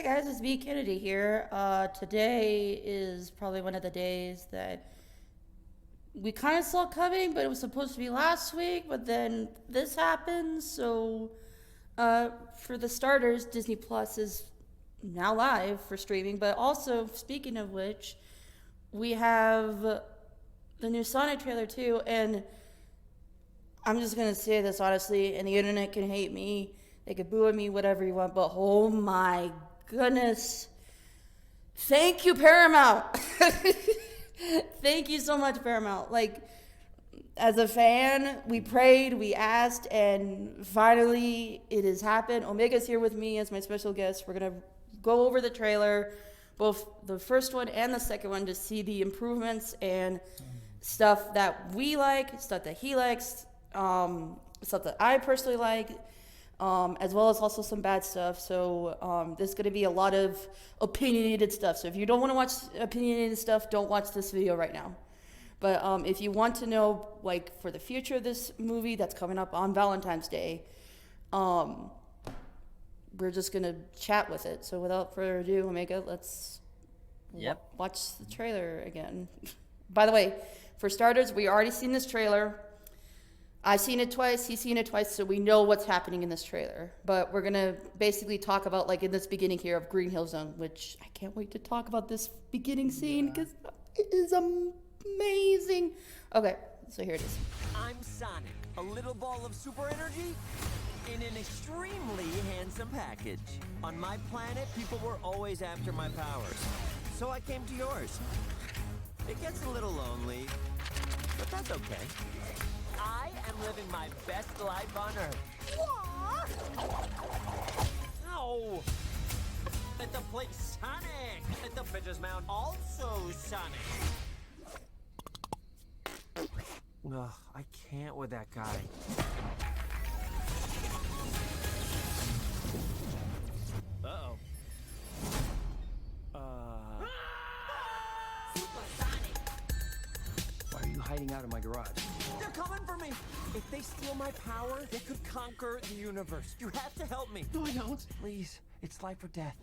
guys, it's me, Kennedy here. Today is probably one of the days that we kind of saw coming, but it was supposed to be last week, but then this happened. So, for the starters, Disney Plus is now live for streaming. But also, speaking of which, we have the new Sonic trailer too. And I'm just gonna say this honestly, and the internet can hate me. They could boo at me, whatever you want, but oh my goodness. Thank you, Paramount. Thank you so much, Paramount. Like, as a fan, we prayed, we asked, and finally it has happened. Omega's here with me as my special guest. We're going to go over the trailer, both the first one and the second one, to see the improvements and stuff that we like, stuff that he likes, stuff that I personally like. As well as also some bad stuff. So there's going to be a lot of opinionated stuff. So if you don't want to watch opinionated stuff, don't watch this video right now. But if you want to know, like, for the future of this movie that's coming up on Valentine's Day, we're just going to chat with it. So without further ado, Omega, let's watch the trailer again. By the way, for starters, we already seen this trailer. I've seen it twice, he's seen it twice, so we know what's happening in this trailer. But we're going to basically talk about, like, in this beginning here of Green Hill Zone, which I can't wait to talk about this beginning scene because it is amazing. Okay, so here it is. I'm Sonic, a little ball of super energy in an extremely handsome package. On my planet, people were always after my powers, so I came to yours. It gets a little lonely, but that's okay. I am living my best life on Earth. Ow! At the place Sonic! At the Pitcher's Mound, also Sonic! Ugh, I can't with that guy. Uh-oh. Why are you hiding out in my garage? They're coming for me! If they steal my power, they could conquer the universe. You have to help me. No, I don't. Please, it's life or death.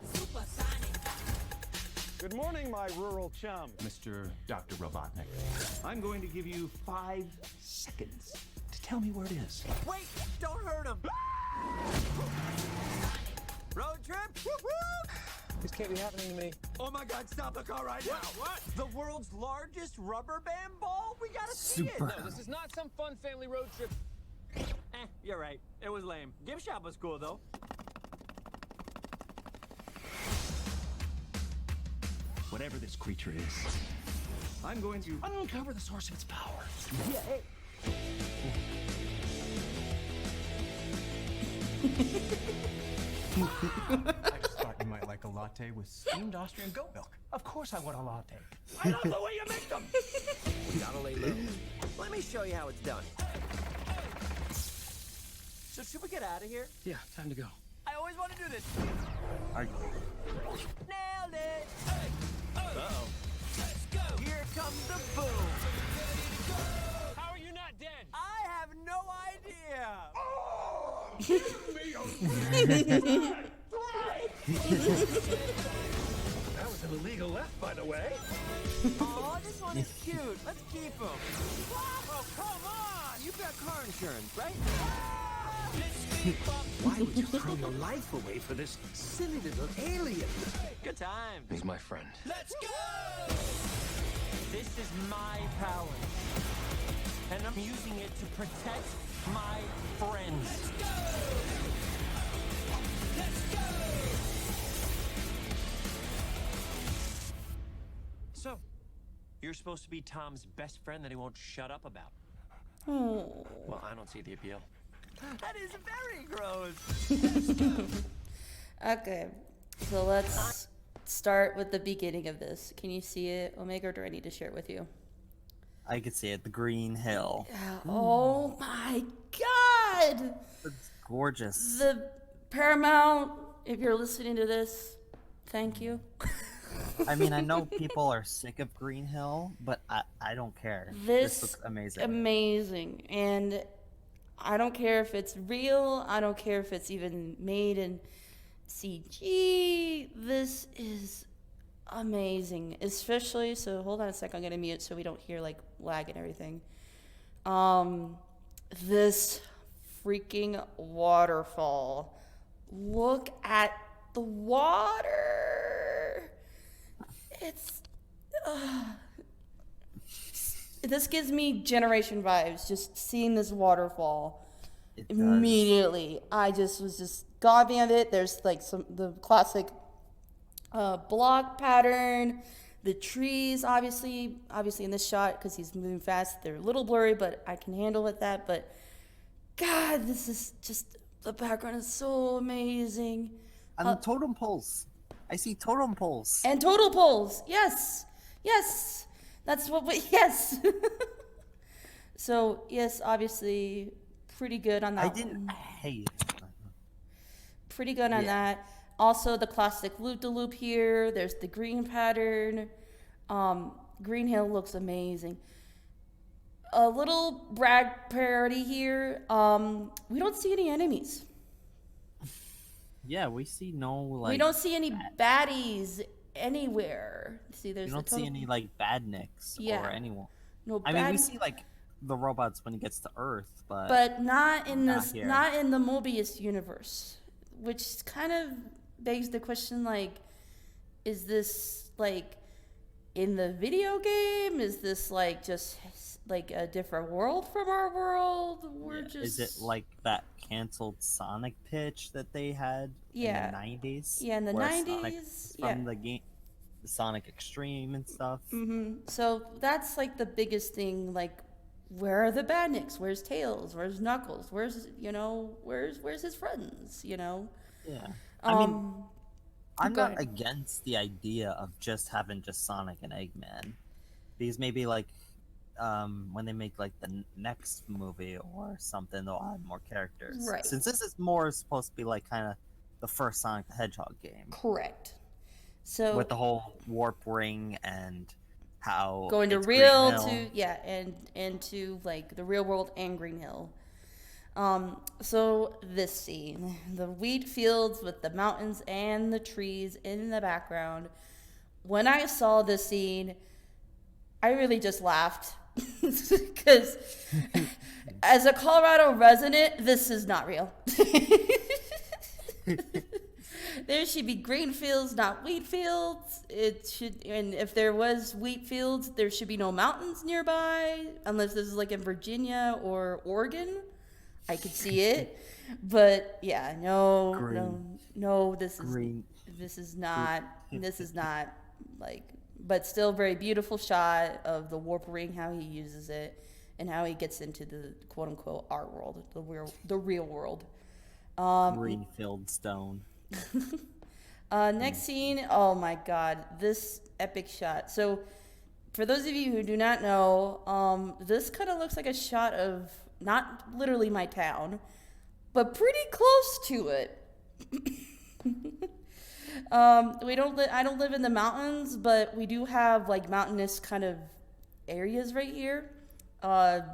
Good morning, my rural chum. Mr. Dr. Robotnik. I'm going to give you 5 seconds to tell me where it is. Wait! Don't hurt him! Road trip? Woo-hoo! This can't be happening to me. Oh my god, stop the car right now! What? The world's largest rubber band ball? We gotta see it! No, this is not some fun family road trip. You're right. It was lame. Gift shop was cool, though. Whatever this creature is, I'm going to uncover the source of its power. Yeah, hey. I just thought you might like a latte with steamed Austrian goat milk. Of course I want a latte. I love the way you make them! We gotta lay low. Let me show you how it's done. So should we get out of here? Yeah, time to go. I always want to do this. Are Nailed it! Uh-oh. Let's go! Here comes the boom! How are you not dead? I have no idea! That was an illegal left, by the way. Oh, this one is cute. Let's keep him. Oh, come on! You've got car insurance, right? Why would you throw your life away for this silly little alien? Good time. He's my friend. Let's go! This is my power. And I'm using it to protect my friends. Let's go! Let's go! So, you're supposed to be Tom's best friend that he won't shut up about. Oh. Well, I don't see the appeal. That is very gross. Okay, so let's start with the beginning of this. Can you see it, Omega, or do I need to share it with you? I could see it, the Green Hill. Oh my god! It's gorgeous. The Paramount, if you're listening to this, thank you. I mean, I know people are sick of Green Hill, but I don't care. This looks amazing. Amazing. And I don't care if it's real. I don't care if it's even made in CG. This is amazing, especially. So hold on a second. I'm gonna mute so we don't hear like lag and everything. This freaking waterfall. Look at the water. It's. This gives me generation vibes. Just seeing this waterfall. It does. Immediately, I just was just gawking at it. There's like the classic block pattern, the trees obviously in this shot because he's moving fast. They're a little blurry, but I can handle with that. But God, this is just, the background is so amazing. And the totem poles. I see totem poles. And total poles. Yes. That's what yes. So yes, obviously pretty good on that. I didn't hate it. Pretty good on that. Also, the classic loop-de-loop here. There's the green pattern. Green Hill looks amazing. A little brag parody here. We don't see any enemies. Yeah, we see no like. We don't see any baddies anywhere. See, there's. We don't see any like badniks or anyone. No. I mean, we see like the robots when he gets to Earth, but not in not this, here. not in the Mobius universe, which kind of begs the question: like, is this like in the video game? Is this like just like a different world from our world? Is it like that canceled Sonic pitch that they had in the 90s? Yeah, in the where 90s. Sonic from the game, the Sonic Extreme and stuff. So that's like the biggest thing. Like, where are the badniks? Where's Tails? Where's Knuckles? Where's where's his friends? Yeah. I mean, I'm go not ahead. against the idea of just having just Sonic and Eggman, because maybe like when they make like the next movie or something, they'll add more characters. Right. Since this is more supposed to be like kind of the first Sonic the Hedgehog game. Correct. So With the whole warp ring and how going to it's real Green Hill. to and to like the real world and Green Hill. So this scene, the wheat fields with the mountains and the trees in the background. When I saw this scene, I really just laughed because as a Colorado resident, this is not real. There should be green fields, not wheat fields. It should, and if there was wheat fields, there should be no mountains nearby, unless this is like in Virginia or Oregon. I could see it, but yeah, no, this is Green. this is not like, but still very beautiful shot of the warp ring, how he uses it, and how he gets into the quote unquote art world, the real world. Greenfield Stone. Next scene, oh my god, this epic shot. So for those of you who do not know, this kind of looks like a shot of not literally my town, but pretty close to it. I don't live in the mountains, but we do have like mountainous kind of areas right here,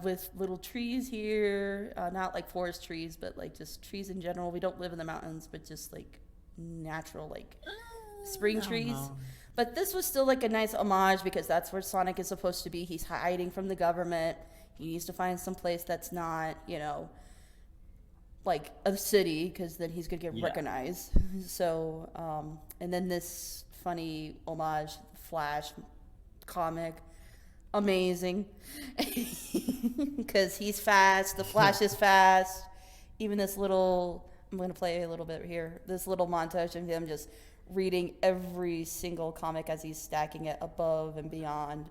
with little trees here, not like forest trees, but like just trees in general. We don't live in the mountains, but just like natural like spring trees. But this was still like a nice homage because that's where Sonic is supposed to be. He's hiding from the government. He needs to find some place that's not, like a city, because then he's gonna get recognized. So, and then this funny homage Flash comic, amazing, because he's fast. The Flash is fast. Even this little, I'm gonna play a little bit here. This little montage of him just reading every single comic as he's stacking it above and beyond.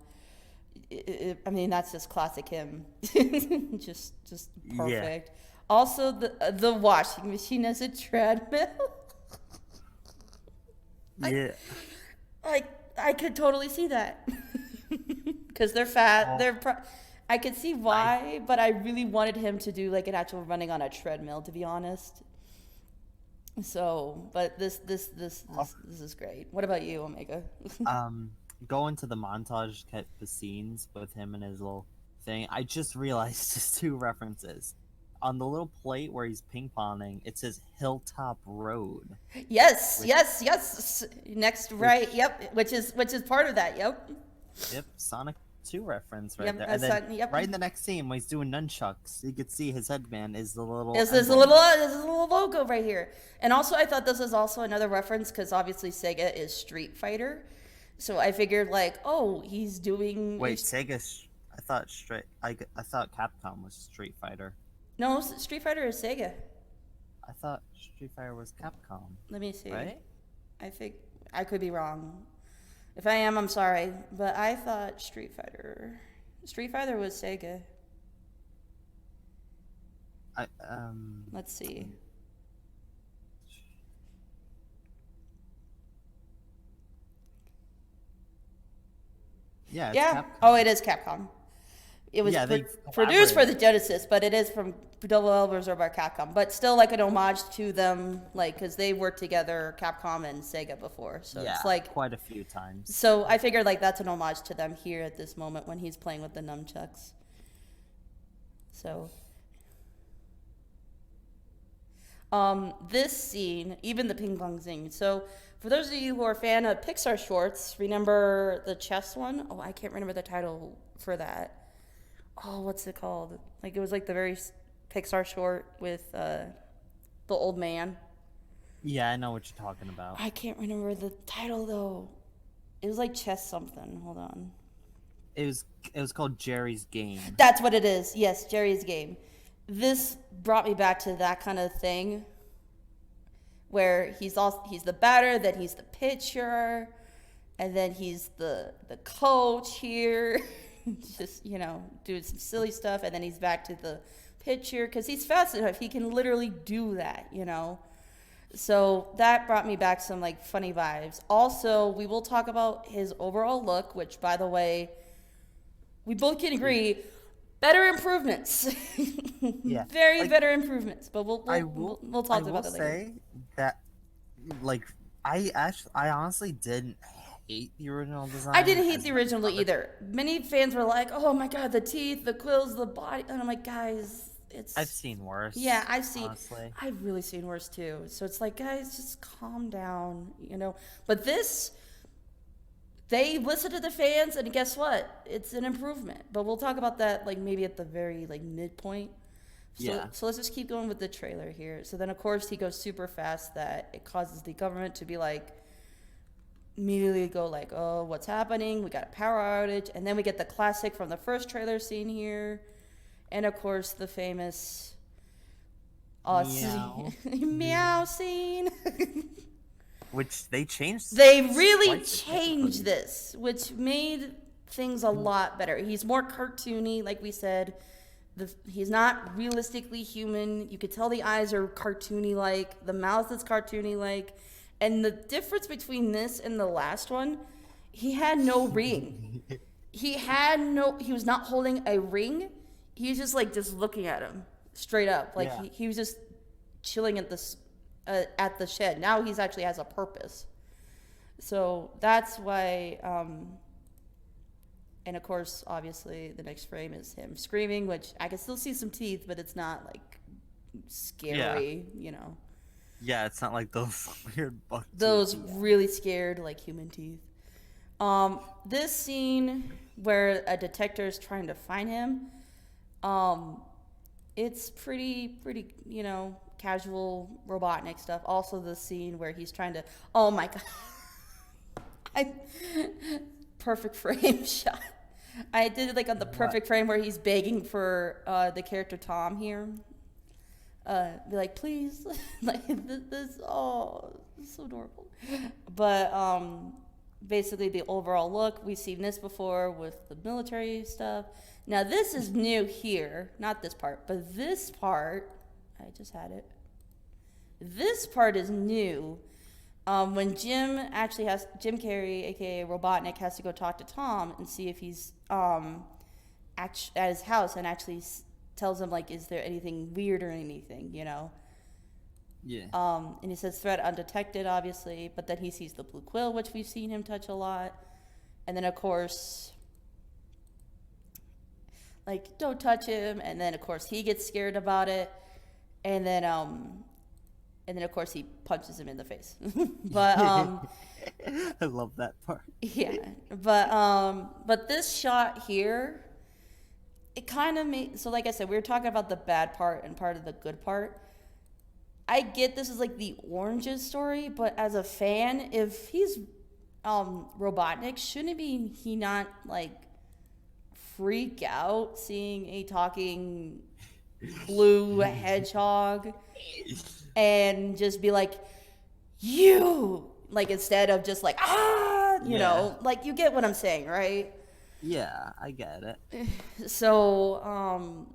I mean, that's just classic him. just perfect. Yeah. Also, the washing machine as a treadmill. Yeah. I could totally see that. Because they're fat. I could see why, but I really wanted him to do like an actual running on a treadmill, to be honest. So, but this is great. What about you, Omega? Go into the montage type of scenes with him and his little thing. I just realized just two references. on the little plate where he's ping ponging, it says Hilltop Road. Yes, Which- yes. Next, right? Yep. Which is part of that. Yep. Yep, Sonic 2 reference right Yep, there. that's And then yep. right in the next scene when he's doing nunchucks, you could see his headband is the little. This is a emblem. little logo right here. And also, I thought this was also another reference because obviously Sega is Street Fighter, so I figured like, oh, he's doing. Wait, Sega. I thought Capcom was Street Fighter. No, Street Fighter is Sega. I thought Street Fighter was Capcom. Let me see. Right? I think I could be wrong. If I am, I'm sorry, but I thought Street Fighter was Sega. Let's see. Yeah. It's Yeah. Capcom. Oh, it is Capcom. It was Yeah, they produced for the collaborated. Genesis, but it is from developers or by Capcom. But still, like an homage to them, like because they worked together, Capcom and Sega before. So Yeah, it's like quite a few times. So I figured like that's an homage to them here at this moment when he's playing with the nunchucks. So this scene, even the ping pong scene. So for those of you who are a fan of Pixar shorts, remember the chess one? Oh, I can't remember the title for that. Oh, what's it called? Like it was like the very Pixar short with the old man. Yeah, I know what you're talking about. I can't remember the title though. It was like chess something. Hold on. It was called Jerry's Game. That's what it is. Yes, Jerry's Game. This brought me back to that kind of thing where he's the batter, then he's the pitcher, and then he's the coach here. Just, doing some silly stuff, and then he's back to the pitcher because he's fast enough. He can literally do that, So that brought me back some like funny vibes. Also, we will talk about his overall look, which, by the way, we both can agree, better improvements. Yeah, Very like, better improvements. But we'll I talk about that later. say that, like, I honestly didn't hate the original design. I didn't hate as the much original as other- either. Many fans were like, "Oh my god, the teeth, the quills, the body," and I'm like, guys, it's. I've seen worse. Yeah, honestly. I've really seen worse too. So it's like, guys, just calm down, But this, they listened to the fans, and guess what? It's an improvement. But we'll talk about that like maybe at the very like midpoint. So, Yeah. So let's just keep going with the trailer here. So then, of course, he goes super fast that it causes the government to be like, immediately go like, oh, what's happening? We got a power outage. And then we get the classic from the first trailer scene here. And of course, the famous Meow. meow scene. Which they changed. They really quite changed significantly. this, which made things a lot better. He's more cartoony, like we said. He's not realistically human. You could tell the eyes are cartoony-like. The mouth is cartoony-like. And the difference between this and the last one, he had no ring. He was not holding a ring. He was just like just looking at him straight up. Like Yeah. he was just chilling at the shed. Now he's actually has a purpose. So that's why, and of course, obviously the next frame is him screaming, which I can still see some teeth, but it's not like scary, Yeah, it's not like those weird buck Those teeth. really scared, like human teeth. This scene where a detector is trying to find him, it's pretty, casual Robotnik stuff. Also, the scene where he's trying to, oh my god, perfect frame shot. I did it like on the perfect frame where he's begging for the character Tom here. Be like, please, like this. Oh, this is so adorable. But basically, the overall look, we've seen this before with the military stuff. Now this is new here, not this part, but this part. I just had it. This part is new. When Jim Carrey, aka Robotnik, has to go talk to Tom and see if he's at his house and actually tells him like, is there anything weird or anything, Yeah. and he says threat undetected, obviously, but then he sees the blue quill, which we've seen him touch a lot. And then of course, like, don't touch him. And then of course he gets scared about it. And then of course he punches him in the face. But I love that part. yeah. But this shot here, it kind of made, so like I said, we were talking about the bad part and part of the good part. I get this is like the Oranges story, but as a fan, if he's Robotnik, shouldn't he not like freak out seeing a talking blue hedgehog and just be like, you, like, instead of just like, you know, like, you get what I'm saying, right? Yeah, I get it. So,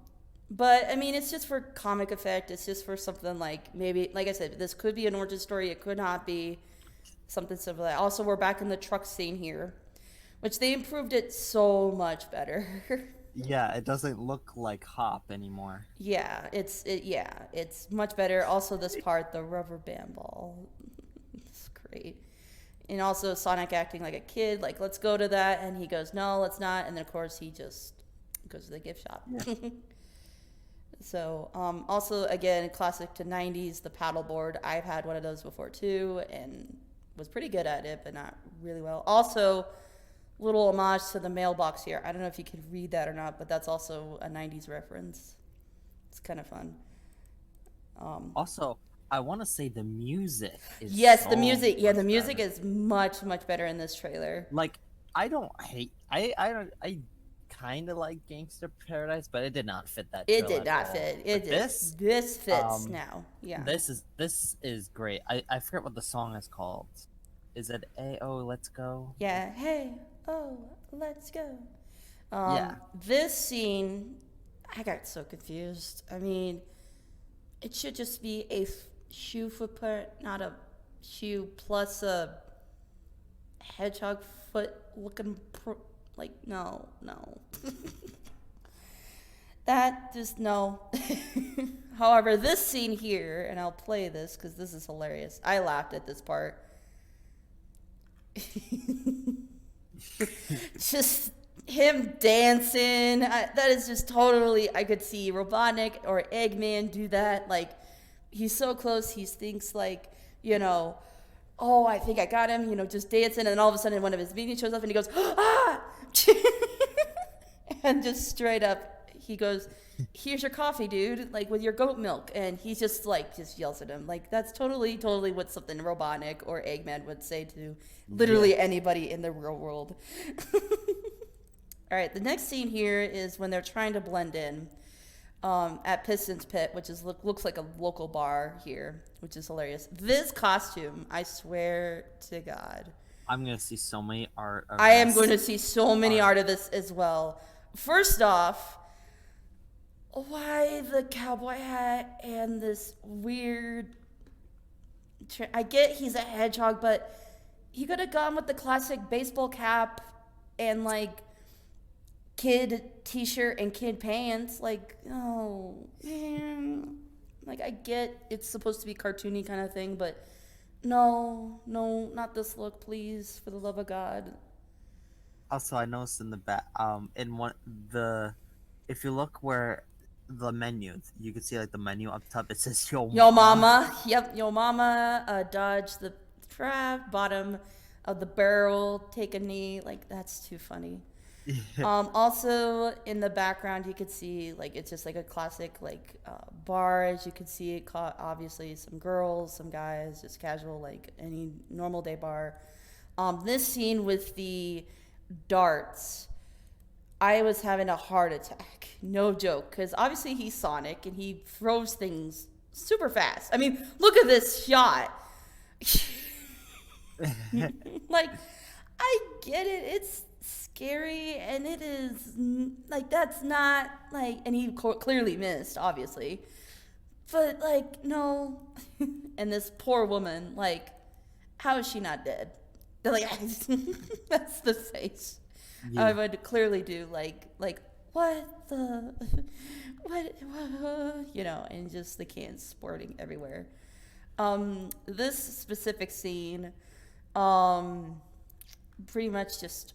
but I mean, it's just for comic effect. It's just for something like, maybe, like I said, this could be an origin story. It could not be something similar. Also, we're back in the truck scene here, which they improved it so much better. Yeah, it doesn't look like Hop anymore. Yeah, it's much better. Also, this part, the rubber band ball, it's great. And also Sonic acting like a kid, like, let's go to that, and he goes, no, let's not. And then of course he just goes to the gift shop. Yeah. So, also again, classic to 90s, the paddleboard. I've had one of those before too, and was pretty good at it, but not really well. Also, little homage to the mailbox here. I don't know if you can read that or not, but that's also a 90s reference. It's kind of fun. Also, I want to say the music is Yes, the so music. Yeah, the much music better. is much, much better in this trailer. Like, I don't hate. I kind of like Gangster Paradise, but it did not fit that. It trailer did at not all. fit. But This fits now. Yeah. This is great. I forget what the song is called. Is it A.O. Let's Go? Yeah. Hey, oh, let's go. Yeah. This scene, I got so confused. I mean, it should just be a shoe footprint, not a shoe plus a hedgehog foot looking like, no. That just, no. However, this scene here, and I'll play this because this is hilarious. I laughed at this part. Just him dancing. That is just totally, I could see Robotnik or Eggman do that. Like, he's so close. He thinks like, you know, oh, I think I got him, you know, just dancing. And then all of a sudden one of his minions shows up and he goes, ah! And just straight up, he goes, here's your coffee, dude, like with your goat milk. And he just like, just yells at him. Like, that's totally what something Robotnik or Eggman would say to literally anybody in the real world. All right, the next scene here is when they're trying to blend in at Pistons Pit, which is looks like a local bar here, which is hilarious. This costume, I swear to God, I'm gonna see so many art. Of I am this. going to see so many art of this as well. First off, why the cowboy hat and this weird? I get he's a hedgehog, but he could have gone with the classic baseball cap and like kid t-shirt and kid pants. Like, oh man, like, I get it's supposed to be cartoony kind of thing, but no, not this look, please, for the love of God. Also, I noticed in the back, in one if you look where the menu, you can see like the menu up top. It says Yo Mama. Yep, Yo Mama. Dodge the trap. Bottom of the barrel. Take a knee. Like, that's too funny. Also in the background, you could see like it's just like a classic like bar. As you could see, it caught obviously some girls, some guys, just casual like any normal day bar. This scene with the darts, I was having a heart attack, no joke, because obviously he's Sonic and he throws things super fast. I mean, look at this shot. Like, I get it, it's scary, and it is like, that's not like, and he clearly missed, obviously, but like, no. And this poor woman, like, how is she not dead? They're like, that's the face. Yeah. I would clearly do like what the what you know, and just the cans sporting everywhere. This specific scene, pretty much just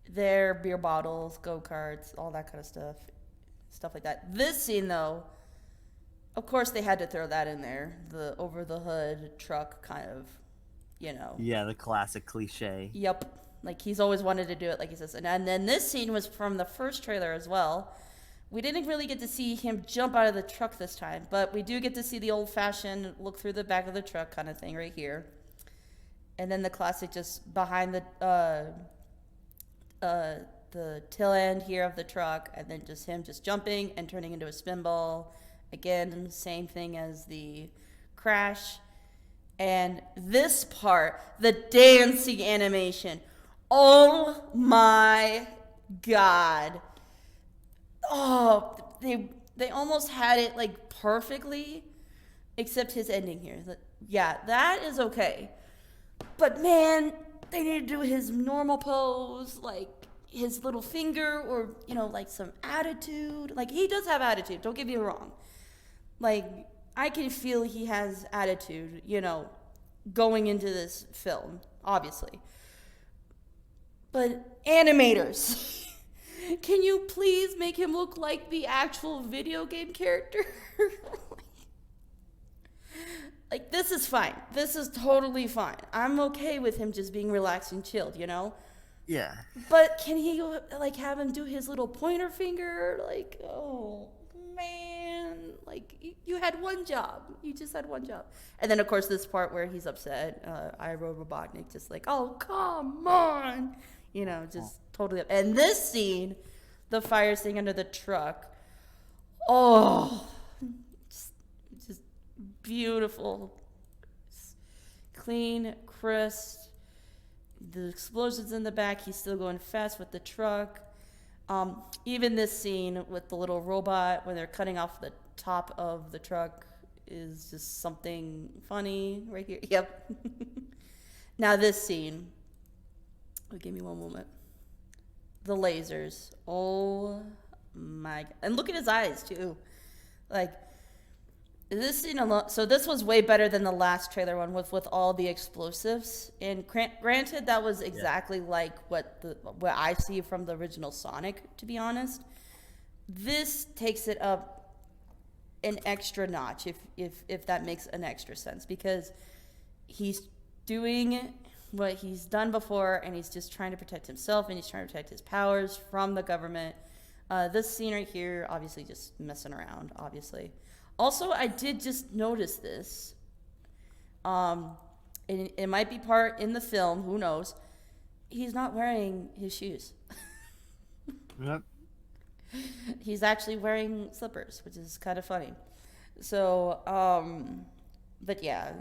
their beer bottles, go-karts, all that kind of stuff. stuff like that. This scene, though, of course they had to throw that in there. The over the hood truck kind of, you know. Yeah, the classic cliche. Yep. Like, he's always wanted to do it, like he says. And then this scene was from the first trailer as well. We didn't really get to see him jump out of the truck this time, but we do get to see the old-fashioned look through the back of the truck kind of thing right here. And then the classic just behind the tail end here of the truck, and then just him just jumping and turning into a spinball. Again, same thing as the crash. And this part, the dancing animation. Oh my God. Oh, they almost had it like perfectly, except his ending here. Yeah, that is okay. But man, they need to do his normal pose, like his little finger, or, you know, like some attitude. Like, he does have attitude, don't get me wrong. Like, I can feel he has attitude, you know, going into this film, obviously. But animators, can you please make him look like the actual video game character? Like, this is fine. This is totally fine. I'm okay with him just being relaxed and chilled, you know? Yeah. But can he, like, have him do his little pointer finger? Like, oh, man. Like, you had one job. You just had one job. And then, of course, this part where he's upset. Robotnik just like, oh, come on. You know, just totally. And this scene, the fire scene under the truck. Oh, just beautiful. Clean, crisp. The explosions in the back, he's still going fast with the truck. Even this scene with the little robot when they're cutting off the top of the truck is just something funny right here. Yep. Now this scene. Oh, give me one moment. The lasers. Oh my God. And look at his eyes too. Like, this scene alone, so this was way better than the last trailer one with all the explosives. And granted, that was exactly like what I see from the original Sonic, to be honest. This takes it up an extra notch, if that makes an extra sense, because he's doing what he's done before, and he's just trying to protect himself, and he's trying to protect his powers from the government. This scene right here, obviously just messing around, obviously. Also, I did just notice this. It might be part in the film, who knows. He's not wearing his shoes. Yep. He's actually wearing slippers, which is kind of funny. So, but yeah,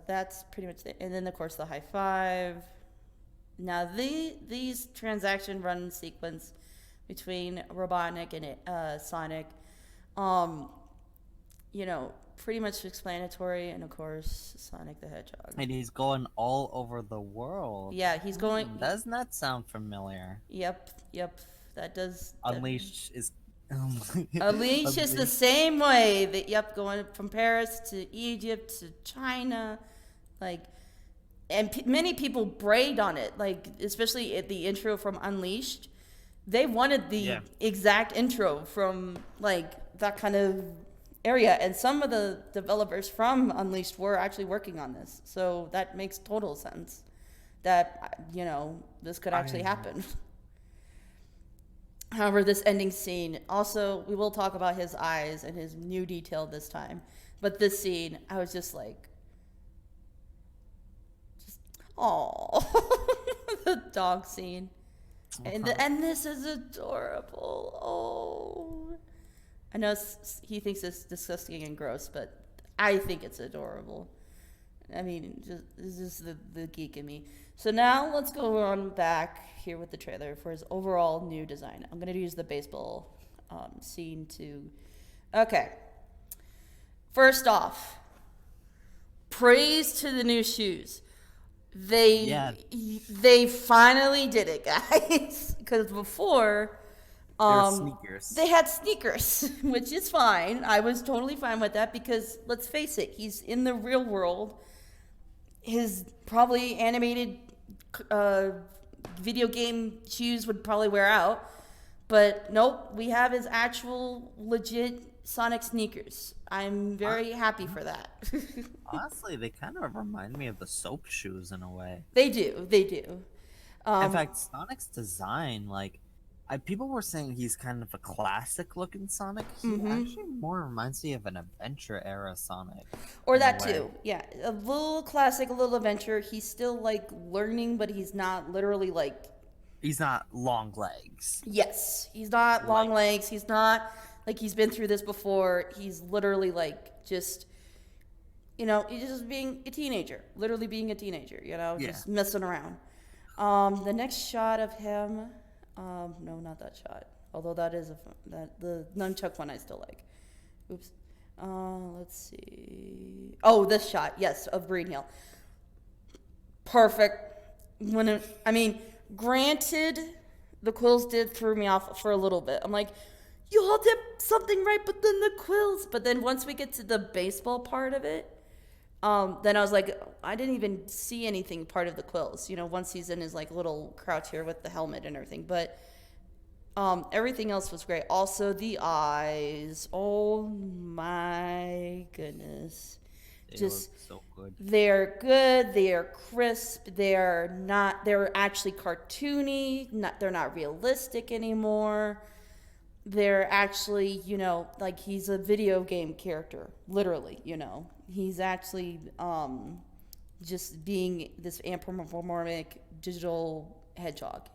that's pretty much it. And then, of course, the high five. Now, these transaction run sequence between Robotnik and Sonic, you know, pretty much explanatory, and of course, Sonic the Hedgehog. And he's going all over the world. Yeah, he's going. Doesn't that sound familiar? Yep. That does. Unleash is. Unleash is the same way. That, yep, going from Paris to Egypt to China, like, and many people brayed on it, like, especially at the intro from Unleashed. They wanted the exact intro from, like, that kind of area, and some of the developers from Unleashed were actually working on this, so that makes total sense that, you know, this could actually happen. However, this ending scene, also, we will talk about his eyes and his new detail this time, but this scene, I was just like, aww. The dog scene. And this is adorable. Oh, I know he thinks it's disgusting and gross, but I think it's adorable. I mean, it's just the geek in me. So now let's go on back here with the trailer for his overall new design. I'm going to use the baseball scene to... Okay. First off, praise to the new shoes. They finally did it, guys. Because before... sneakers. They had sneakers, which is fine. I was totally fine with that because, let's face it, he's in the real world. His probably animated video game shoes would probably wear out. But nope, we have his actual legit Sonic sneakers. I'm very happy for that. Honestly, they kind of remind me of the soap shoes in a way. They do. They do. In fact, Sonic's design, like, people were saying he's kind of a classic-looking Sonic. He actually more reminds me of an adventure-era Sonic. Or in a that way. too. Yeah. A little classic, a little adventure. He's still like learning, but he's not literally like. He's not long legs. Yes. He's not long legs. He's not like he's been through this before. He's literally like just. He's just being a teenager. Literally being a teenager, just messing around. The next shot of him. No, not that shot. Although that is the nunchuck one I still like. Oops. Let's see. Oh, this shot, yes, of Green Hill. Perfect. Granted, the Quills did throw me off for a little bit. I'm like, you all did something right, but then the Quills. But then once we get to the baseball part of it, then I was like, I didn't even see anything part of the Quills. Once he's in his like little crouch here with the helmet and everything. But everything else was great. Also, the eyes. Oh my goodness. They Just look so good. they're good. They are crisp. They're actually cartoony. They're not realistic anymore. They're actually, like he's a video game character, literally, He's actually just being this anthropomorphic digital hedgehog,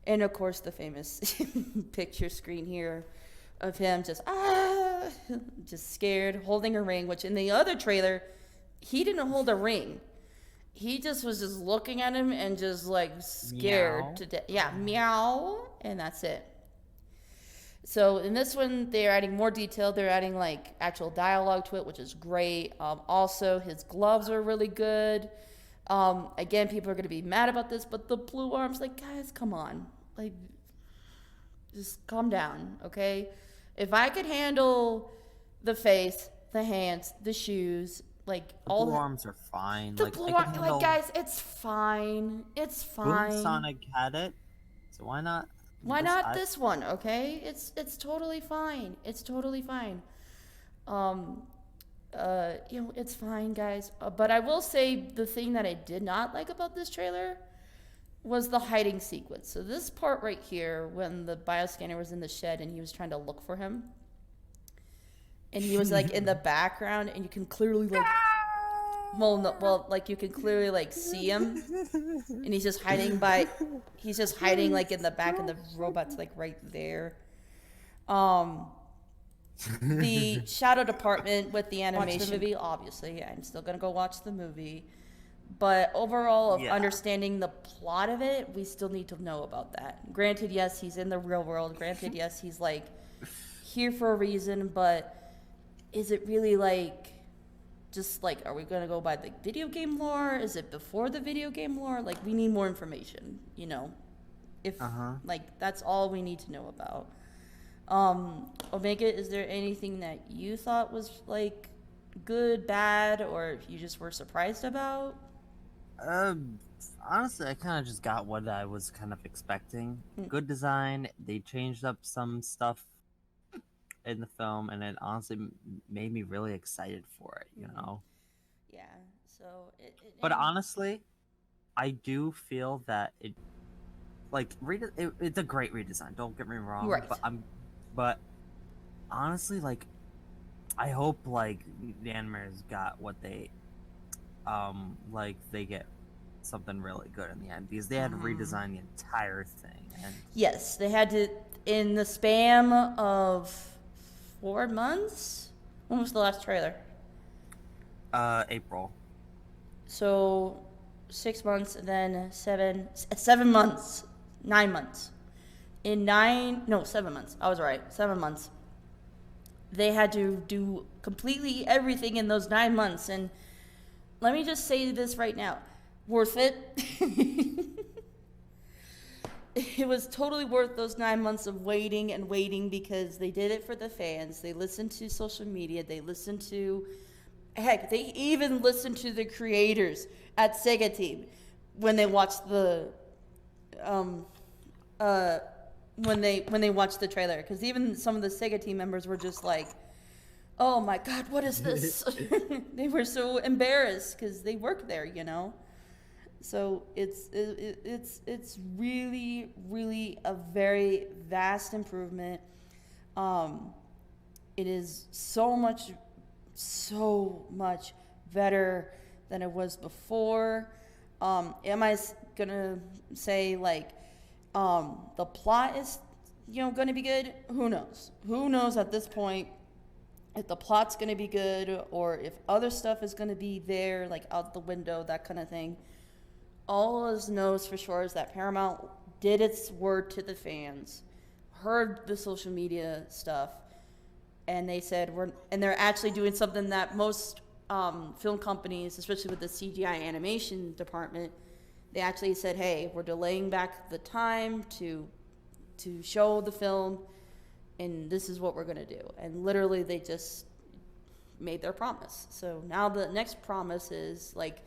And of course, the famous picture screen here of him just scared, holding a ring, which in the other trailer, he didn't hold a ring. He just was just looking at him and just like scared Meow. to death. Yeah, meow, and that's it. So in this one, they're adding more detail. They're adding like actual dialogue to it, which is great. Also, his gloves are really good. Again, people are going to be mad about this, but the blue arms, like, guys, come on. Like, just calm down, okay? If I could handle the face, the hands, the shoes, like all Blue arms are fine. the Like, blue I arm, can like handle guys, it's fine. It's fine. Boom Sonic had it, so why not? Why not this one? Okay, it's totally fine. It's totally fine. It's fine, guys. But I will say the thing that I did not like about this trailer was the hiding sequence. So this part right here, when the bioscanner was in the shed and he was trying to look for him, and he was like in the background, and you can clearly like. Like you can clearly like see him, and he's just hiding like in the back, and the robot's like right there. The shadow department with the animation movie, obviously, I'm still gonna go watch the movie. But overall, of understanding the plot of it, we still need to know about that. Granted, yes, he's in the real world. Granted, yes, he's like here for a reason. But is it really like? Just like, are we going to go by the video game lore? Is it before the video game lore? Like, we need more information, If, like, that's all we need to know about. Omega, is there anything that you thought was, like, good, bad, or you just were surprised about? Honestly, I kind of just got what I was kind of expecting. Good design. They changed up some stuff in the film, and it honestly made me really excited for it, Yeah, so but honestly, I do feel that it's a great redesign, don't get me wrong, right. but honestly, like, I hope like the animators got what they like they get something really good in the end, because they had to redesign the entire thing. And yes, they had to, in the span of 4 months. When was the last trailer? April. So 6 months, and then 7 months, 9 months. 7 months. I was right. 7 months. They had to do completely everything in those 9 months, and let me just say this right now: worth it. It was totally worth those 9 months of waiting and waiting, because they did it for the fans. They listened to social media. They listened to, heck, they even listened to the creators at Sega Team when they watched the when they watched the trailer, because even some of the Sega team members were just like, "Oh my God, what is this?" They were so embarrassed because they work there, you know. So it's really, really a very vast improvement. It is so much better than it was before. Am I gonna say like the plot is gonna be good? Who knows? Who knows at this point if the plot's gonna be good or if other stuff is gonna be there, like out the window, that kind of thing. All of us knows for sure is that Paramount did its word to the fans, heard the social media stuff, and they said they're actually doing something that most film companies, especially with the CGI animation department, they actually said, "Hey, we're delaying back the time to show the film, and this is what we're gonna do." And literally, they just made their promise. So now the next promise is like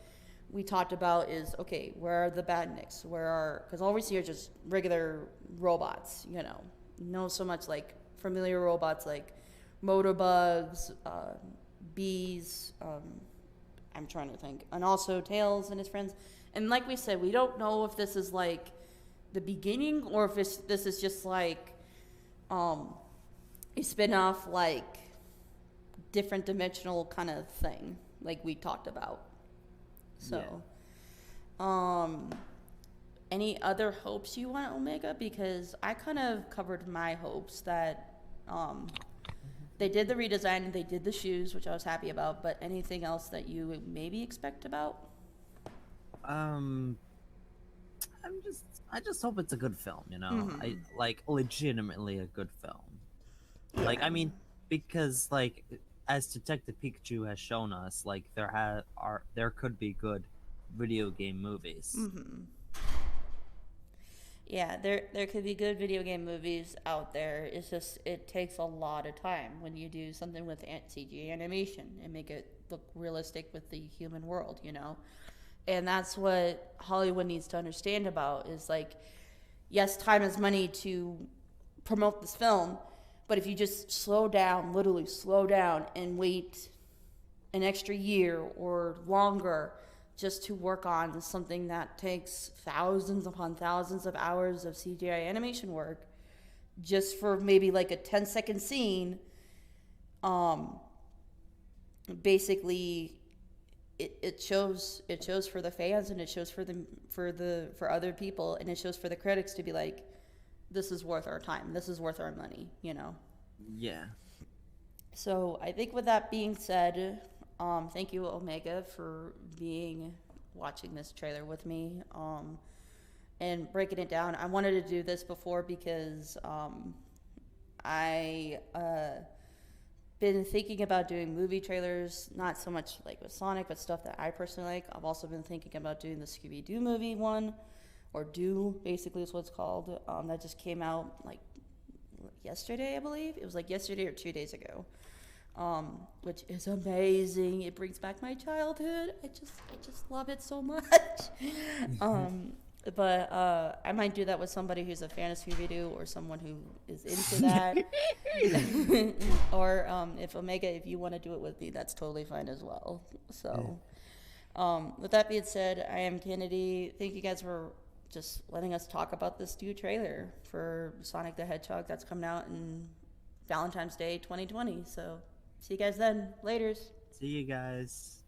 we talked about is, okay, where are the badniks? Because all we see are just regular robots, no so much like familiar robots like motorbugs, bees, I'm trying to think, and also Tails and his friends. And like we said, we don't know if this is like the beginning or if this is just like a spin-off, like different dimensional kind of thing, like we talked about. So, any other hopes you want, Omega? Because I kind of covered my hopes that they did the redesign and they did the shoes, which I was happy about. But anything else that you would maybe expect about? I just hope it's a good film, I like legitimately a good film. Like, I mean, because like as Detective Pikachu has shown us, like there could be good video game movies. Yeah, there could be good video game movies out there. It's just it takes a lot of time when you do something with CG animation and make it look realistic with the human world, And that's what Hollywood needs to understand about is like, yes, time is money to promote this film, but if you just literally slow down and wait an extra year or longer just to work on something that takes thousands upon thousands of hours of CGI animation work, just for maybe like a 10-second scene, basically it shows for the fans and it shows for other people and it shows for the critics to be like, this is worth our time, this is worth our money, Yeah. So I think with that being said, thank you, Omega, for watching this trailer with me and breaking it down. I wanted to do this before because I been thinking about doing movie trailers, not so much like with Sonic, but stuff that I personally like. I've also been thinking about doing the Scooby-Doo movie one, or Do, basically is what it's called. That just came out like yesterday, I believe. It was like yesterday or 2 days ago. Which is amazing. It brings back my childhood. I just love it so much. But I might do that with somebody who's a fan of Scooby-Doo or someone who is into that. Or if Omega, if you want to do it with me, that's totally fine as well. So, with that being said, I am Kennedy. Thank you guys for just letting us talk about this new trailer for Sonic the Hedgehog that's coming out in Valentine's Day 2020. So, see you guys then. Laters. See you guys.